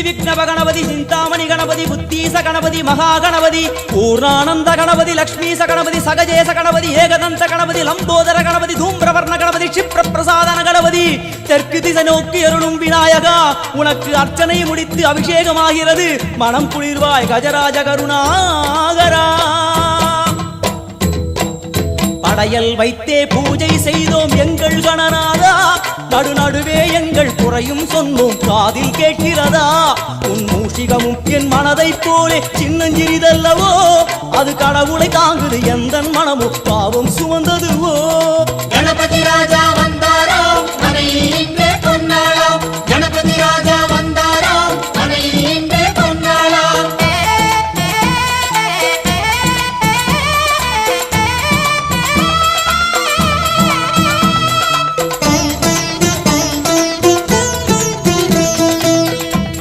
விக்னப கணபதி சிந்தாமணி கணபதி புத்தீச கணபதி மகா கணபதி பூர்ணானந்த கணபதி லக்ஷ்மீச கணபதி சகஜேச கணபதி ஏகதந்த கணபதி லம்போதர கணபதி தூம்பிரவர்ண கணபதி க்ஷிப்ர பிரசாதன கணபதி தெற்கு திசை நோக்கி அருளும் விநாயகா உனக்கு அர்ச்சனை முடித்து அபிஷேகமாகிறது மனம் குளிர்வாய் கஜராஜ கருணாகரா படையல் வைத்தே பூஜை செய்தோம் எங்கள் கணநாதா நடுநடுவே எங்கள் குறையும் சொன்னோம் காதில் கேட்கிறதா உன் மூஷிகமும் என் மனதை போலே சின்னஞ்சிறிதல்லவோ அது கடவுளை தாங்குது எந்த மனமோ பாவம் சுமந்ததுவோ கணபதி ராஜா